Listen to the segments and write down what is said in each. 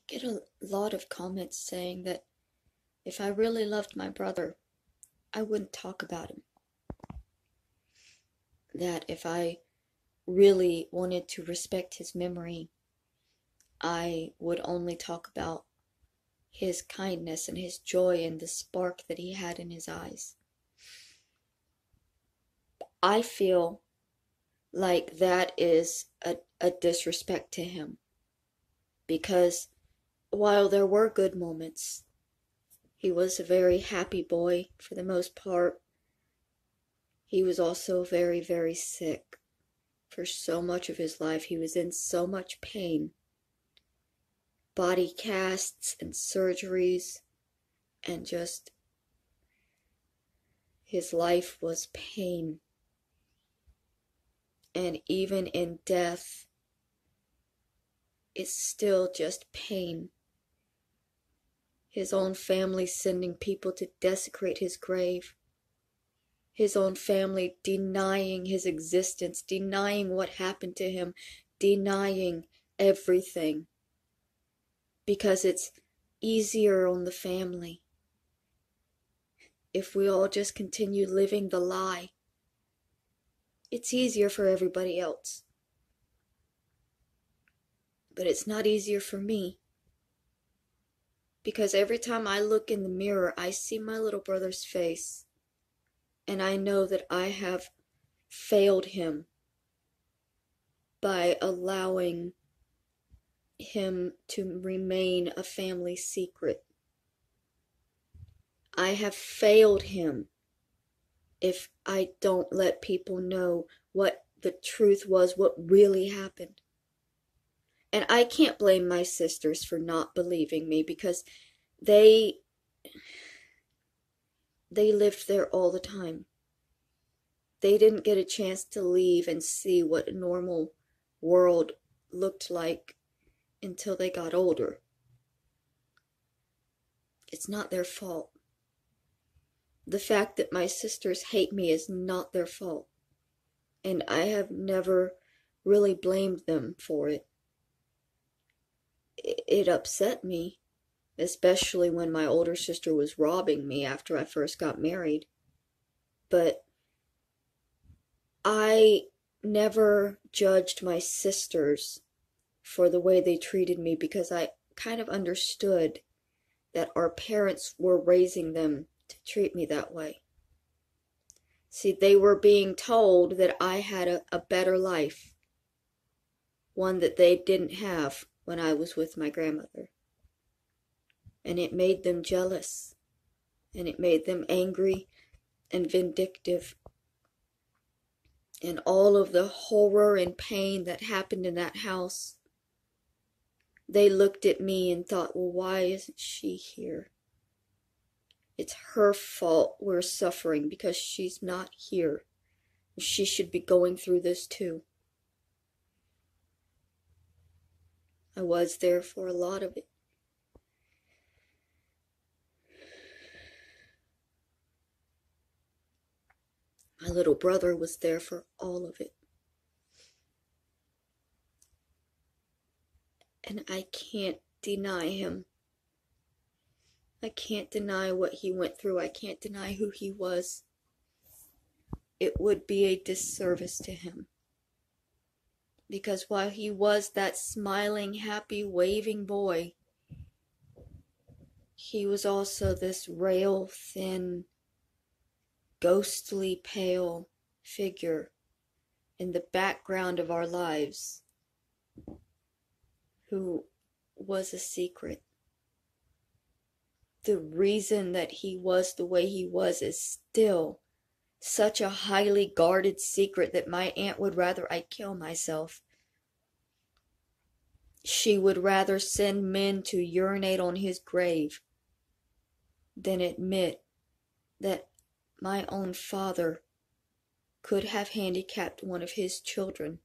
get a lot of comments saying that if I really loved my brother, I wouldn't talk about him. That if I really wanted to respect his memory, I would only talk about his kindness and his joy and the spark that he had in his eyes. I feel like that is a disrespect to him, because while there were good moments, he was a very happy boy for the most part. He was also very, very sick for so much of his life. He was in so much pain. Body casts and surgeries, and just his life was pain. And even in death, it's still just pain. His own family sending people to desecrate his grave. His own family denying his existence, denying what happened to him, denying everything. Because it's easier on the family if we all just continue living the lie. It's easier for everybody else. But it's not easier for me. Because every time I look in the mirror, I see my little brother's face. And I know that I have failed him by allowing him to remain a family secret. I have failed him if I don't let people know what the truth was, what really happened. And I can't blame my sisters for not believing me, because they lived there all the time. They didn't get a chance to leave and see what a normal world looked like until they got older. It's not their fault. The fact that my sisters hate me is not their fault. And I have never really blamed them for it. It upset me, especially when my older sister was robbing me after I first got married. But I never judged my sisters for the way they treated me, because I kind of understood that our parents were raising them to treat me that way. See, they were being told that I had a better life, one that they didn't have when I was with my grandmother. And it made them jealous, and it made them angry and vindictive. And all of the horror and pain that happened in that house, they looked at me and thought, well, why isn't she here? It's her fault we're suffering because she's not here. She should be going through this too. I was there for a lot of it. My little brother was there for all of it. And I can't deny him. I can't deny what he went through. I can't deny who he was. It would be a disservice to him. Because while he was that smiling, happy, waving boy, he was also this rail thin, ghostly pale figure in the background of our lives, who was a secret. The reason that he was the way he was is still such a highly guarded secret that my aunt would rather I kill myself. She would rather send men to urinate on his grave than admit that my own father could have handicapped one of his children,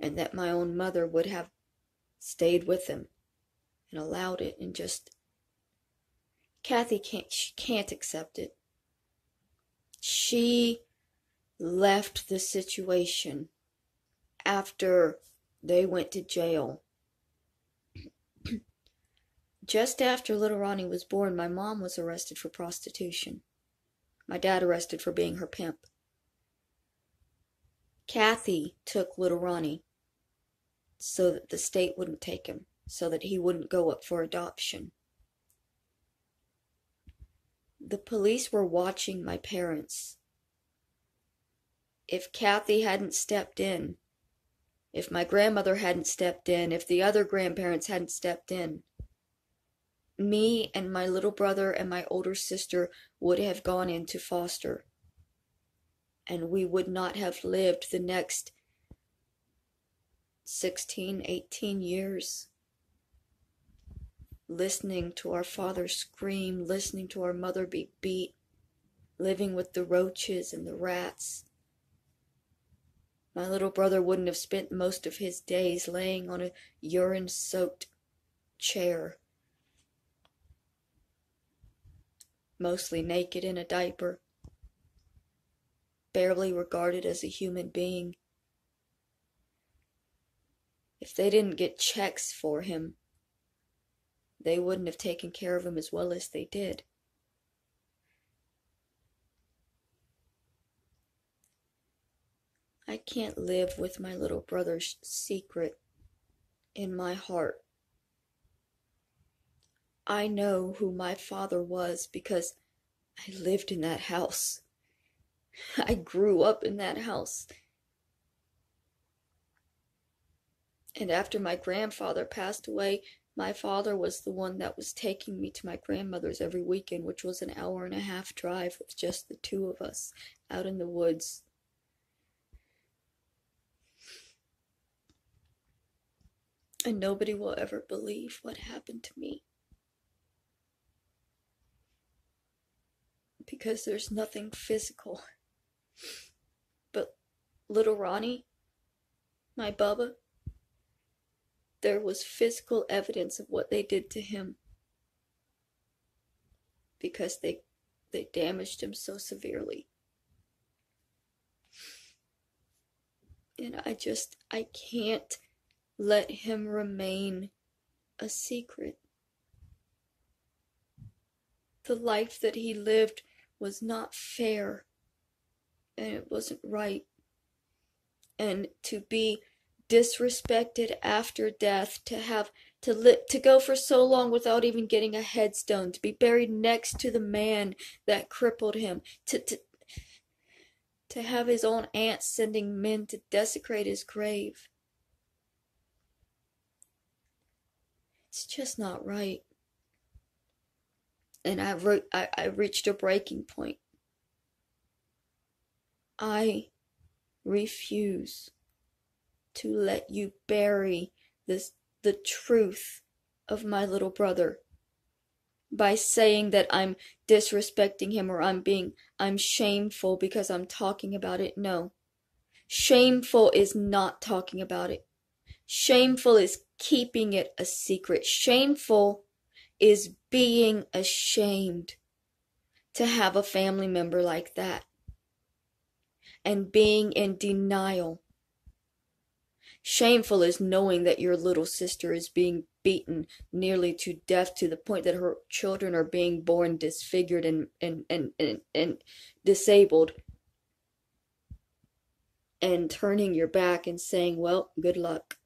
and that my own mother would have stayed with him and allowed it. And just Kathy can't accept it. She left the situation after they went to jail Just after little Ronnie was born, my mom was arrested for prostitution. My dad arrested for being her pimp. Kathy took little Ronnie so that the state wouldn't take him, so that he wouldn't go up for adoption. The police were watching my parents. If Kathy hadn't stepped in, if my grandmother hadn't stepped in, if the other grandparents hadn't stepped in, me and my little brother and my older sister would have gone into foster. And we would not have lived the next 16, 18 years listening to our father scream, listening to our mother be beat, living with the roaches and the rats. My little brother wouldn't have spent most of his days laying on a urine-soaked chair, mostly naked in a diaper, barely regarded as a human being. If they didn't get checks for him, they wouldn't have taken care of him as well as they did. I can't live with my little brother's secret in my heart. I know who my father was because I lived in that house. I grew up in that house. And after my grandfather passed away, my father was the one that was taking me to my grandmother's every weekend, which was an 1.5-hour drive with just the two of us out in the woods. And nobody will ever believe what happened to me. Because there's nothing physical. But little Ronnie, my Bubba, there was physical evidence of what they did to him. Because they damaged him so severely. And I can't let him remain a secret. The life that he lived was not fair, and it wasn't right. And to be disrespected after death, to go for so long without even getting a headstone, to be buried next to the man that crippled him, to have his own aunt sending men to desecrate his grave. It's just not right. And I reached a breaking point. I refuse to let you bury the truth of my little brother by saying that I'm disrespecting him or I'm shameful because I'm talking about it. No. Shameful is not talking about it. Shameful is keeping it a secret. Shameful is being ashamed to have a family member like that and being in denial. Shameful is knowing that your little sister is being beaten nearly to death to the point that her children are being born disfigured and disabled, and turning your back and saying, well, good luck.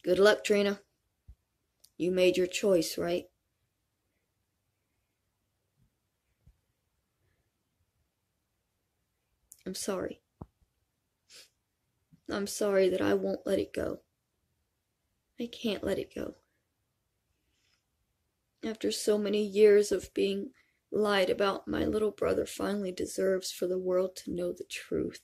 Good luck, Trina. You made your choice, right? I'm sorry. I'm sorry that I won't let it go. I can't let it go. After so many years of being lied about, my little brother finally deserves for the world to know the truth.